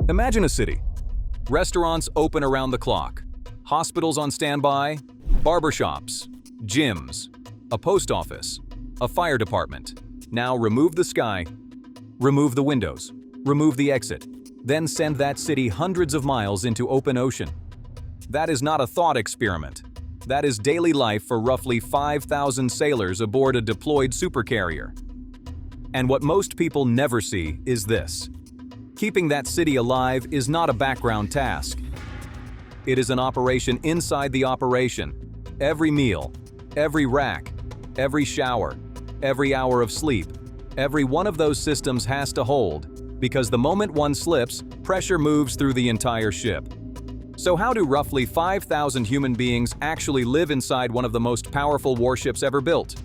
Imagine a city. Restaurants open around the clock, hospitals on standby, barbershops, gyms, a post office, a fire department. Now remove the sky, remove the windows, remove the exit, then send that city hundreds of miles into open ocean. That is not a thought experiment. That is daily life for roughly 5,000 sailors aboard a deployed supercarrier. And what most people never see is this. Keeping that city alive is not a background task. It is an operation inside the operation. Every meal, every rack, every shower, every hour of sleep, every one of those systems has to hold, because the moment one slips, pressure moves through the entire ship. So how do roughly 5,000 human beings actually live inside one of the most powerful warships ever built?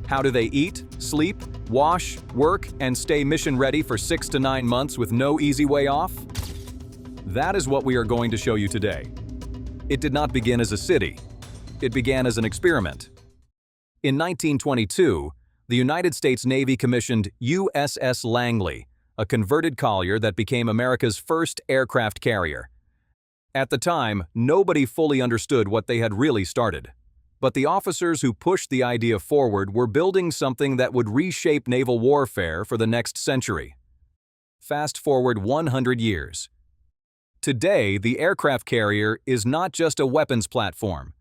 How do they eat, sleep, wash, work, and stay mission-ready for 6 to 9 months with no easy way off? That is what we are going to show you today. It did not begin as a city. It began as an experiment. In 1922, the United States Navy commissioned USS Langley, a converted collier that became America's first aircraft carrier. At the time, nobody fully understood what they had really started. But the officers who pushed the idea forward were building something that would reshape naval warfare for the next century. Fast forward 100 years. Today, the aircraft carrier is not just a weapons platform.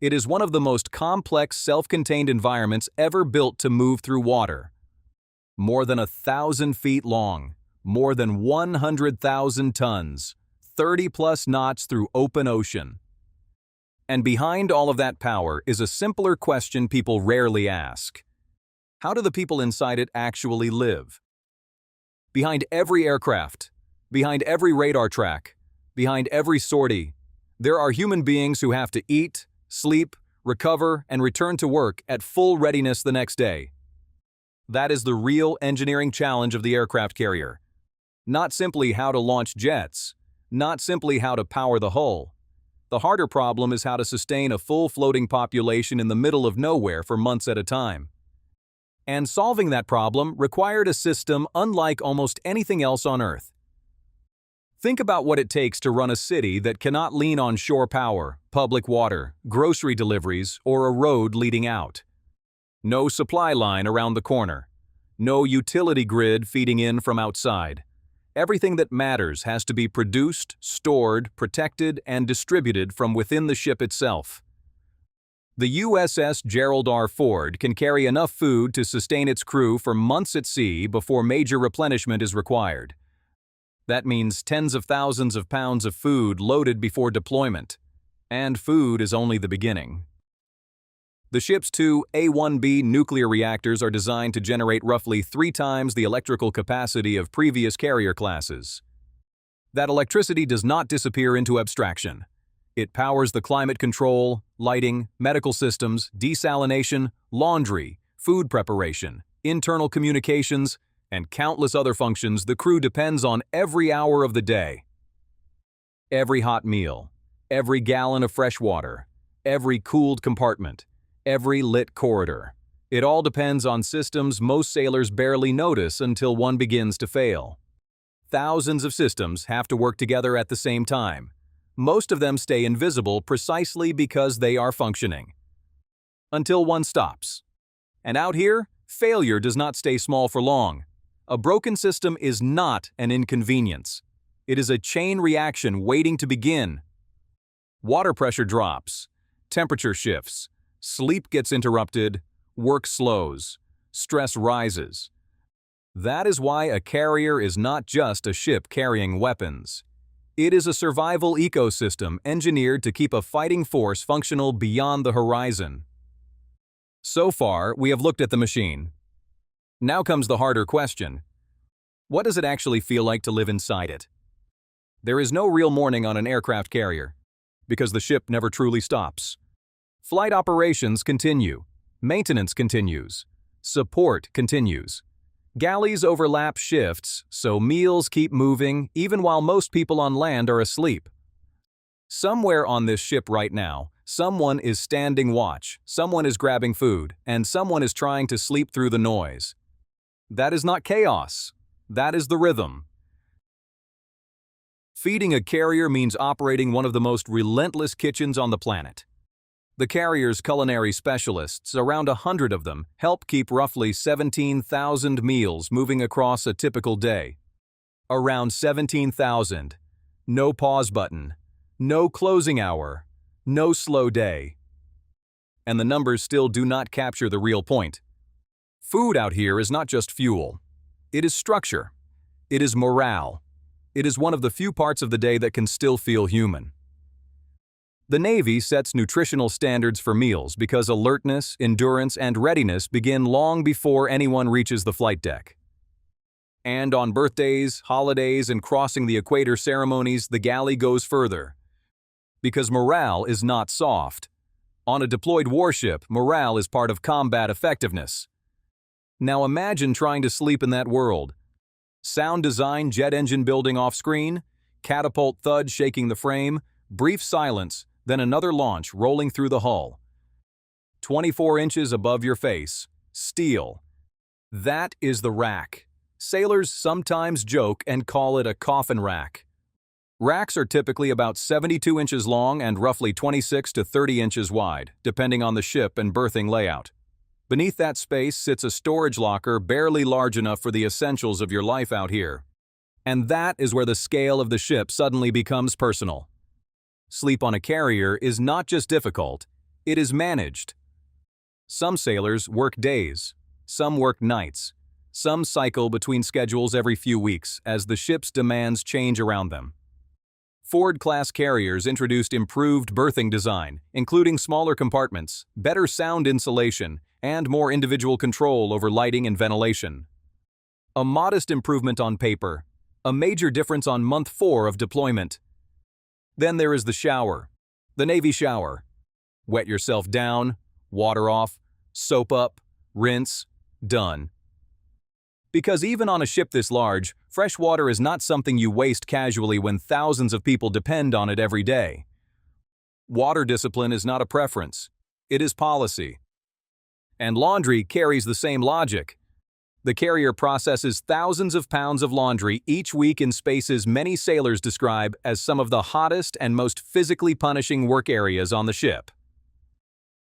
It is one of the most complex self-contained environments ever built to move through water. More than 1,000 feet long, more than 100,000 tons, 30-plus knots through open ocean. And behind all of that power is a simpler question people rarely ask. How do the people inside it actually live? Behind every aircraft, behind every radar track, behind every sortie, there are human beings who have to eat, sleep, recover, and return to work at full readiness the next day. That is the real engineering challenge of the aircraft carrier. Not simply how to launch jets, not simply how to power the hull. The harder problem is how to sustain a full floating population in the middle of nowhere for months at a time. And solving that problem required a system unlike almost anything else on Earth. Think about what it takes to run a city that cannot lean on shore power, public water, grocery deliveries, or a road leading out. No supply line around the corner. No utility grid feeding in from outside. Everything that matters has to be produced, stored, protected, and distributed from within the ship itself. The USS Gerald R. Ford can carry enough food to sustain its crew for months at sea before major replenishment is required. That means tens of thousands of pounds of food loaded before deployment. And food is only the beginning. The ship's two A-1B nuclear reactors are designed to generate roughly 3 times the electrical capacity of previous carrier classes. That electricity does not disappear into abstraction. It powers the climate control, lighting, medical systems, desalination, laundry, food preparation, internal communications, and countless other functions the crew depends on every hour of the day. Every hot meal, every gallon of fresh water, every cooled compartment, every lit corridor. It all depends on systems most sailors barely notice until one begins to fail. Thousands of systems have to work together at the same time. Most of them stay invisible precisely because they are functioning. Until one stops. And out here, failure does not stay small for long. A broken system is not an inconvenience. It is a chain reaction waiting to begin. Water pressure drops, temperature shifts, sleep gets interrupted, work slows, stress rises. That is why a carrier is not just a ship carrying weapons. It is a survival ecosystem engineered to keep a fighting force functional beyond the horizon. So far, we have looked at the machine. Now comes the harder question. What does it actually feel like to live inside it? There is no real morning on an aircraft carrier, because the ship never truly stops. Flight operations continue, maintenance continues, support continues. Galleys overlap shifts, so meals keep moving even while most people on land are asleep. Somewhere on this ship right now, someone is standing watch, someone is grabbing food, and someone is trying to sleep through the noise. That is not chaos. That is the rhythm. Feeding a carrier means operating one of the most relentless kitchens on the planet. The carrier's culinary specialists, around 100 of them, help keep roughly 17,000 meals moving across a typical day. Around 17,000. No pause button. No closing hour. No slow day. And the numbers still do not capture the real point. Food out here is not just fuel. It is structure. It is morale. It is one of the few parts of the day that can still feel human. The Navy sets nutritional standards for meals because alertness, endurance, and readiness begin long before anyone reaches the flight deck. And on birthdays, holidays, and crossing the equator ceremonies, the galley goes further. Because morale is not soft. On a deployed warship, morale is part of combat effectiveness. Now imagine trying to sleep in that world. Sound design jet engine building off-screen, catapult thud shaking the frame, brief silence, then another launch rolling through the hull. 24 inches above your face. Steel. That is the rack. Sailors sometimes joke and call it a coffin rack. Racks are typically about 72 inches long and roughly 26 to 30 inches wide, depending on the ship and berthing layout. Beneath that space sits a storage locker barely large enough for the essentials of your life out here. And that is where the scale of the ship suddenly becomes personal. Sleep on a carrier is not just difficult, it is managed. Some sailors work days, some work nights, some cycle between schedules every few weeks as the ship's demands change around them. Ford-class carriers introduced improved berthing design, including smaller compartments, better sound insulation, and more individual control over lighting and ventilation. A modest improvement on paper, a major difference on month 4 of deployment. Then there is the shower, the Navy shower. Wet yourself down, water off, soap up, rinse, done. Because even on a ship this large, fresh water is not something you waste casually when thousands of people depend on it every day. Water discipline is not a preference, it is policy. And laundry carries the same logic. The carrier processes thousands of pounds of laundry each week in spaces many sailors describe as some of the hottest and most physically punishing work areas on the ship.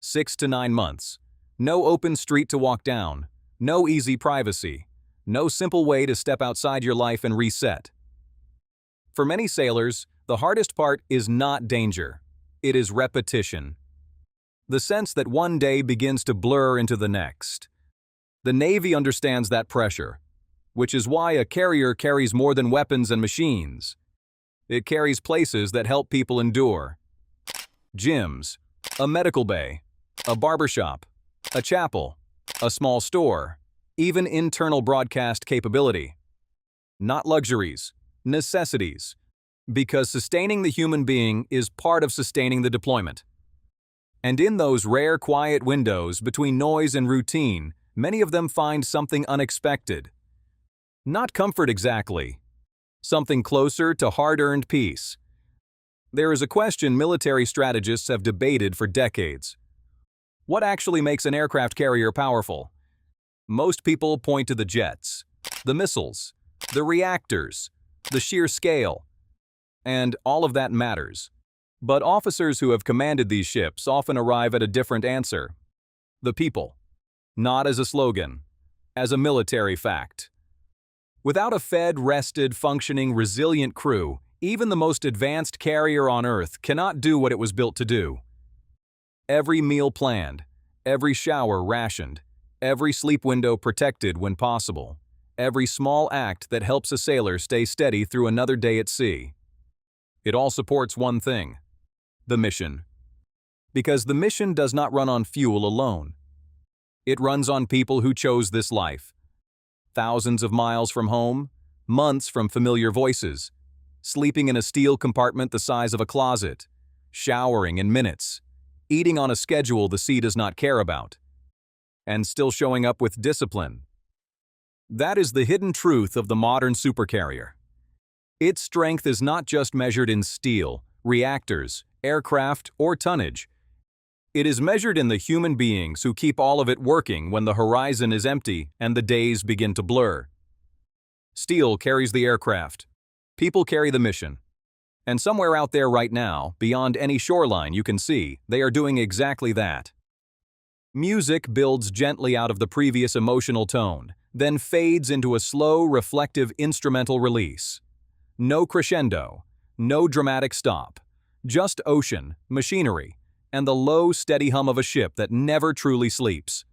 6 to 9 months. No open street to walk down. No easy privacy. No simple way to step outside your life and reset. For many sailors, the hardest part is not danger. It is repetition. The sense that one day begins to blur into the next. The Navy understands that pressure, which is why a carrier carries more than weapons and machines. It carries places that help people endure. Gyms, a medical bay, a barbershop, a chapel, a small store, even internal broadcast capability. Not luxuries, necessities, because sustaining the human being is part of sustaining the deployment. And in those rare quiet windows between noise and routine, many of them find something unexpected. Not comfort exactly. Something closer to hard-earned peace. There is a question military strategists have debated for decades. What actually makes an aircraft carrier powerful? Most people point to the jets, the missiles, the reactors, the sheer scale. And all of that matters. But officers who have commanded these ships often arrive at a different answer. The people. Not as a slogan, as a military fact. Without a fed, rested, functioning, resilient crew, even the most advanced carrier on Earth cannot do what it was built to do. Every meal planned, every shower rationed, every sleep window protected when possible, every small act that helps a sailor stay steady through another day at sea. It all supports one thing: the mission. Because the mission does not run on fuel alone. It runs on people who chose this life. Thousands of miles from home, months from familiar voices, sleeping in a steel compartment the size of a closet, showering in minutes, eating on a schedule the sea does not care about, and still showing up with discipline. That is the hidden truth of the modern supercarrier. Its strength is not just measured in steel, reactors, aircraft, or tonnage. It is measured in the human beings who keep all of it working when the horizon is empty and the days begin to blur. Steel carries the aircraft. People carry the mission. And somewhere out there right now, beyond any shoreline you can see, they are doing exactly that. Music builds gently out of the previous emotional tone, then fades into a slow, reflective instrumental release. No crescendo, no dramatic stop, just ocean, machinery, and the low, steady hum of a ship that never truly sleeps.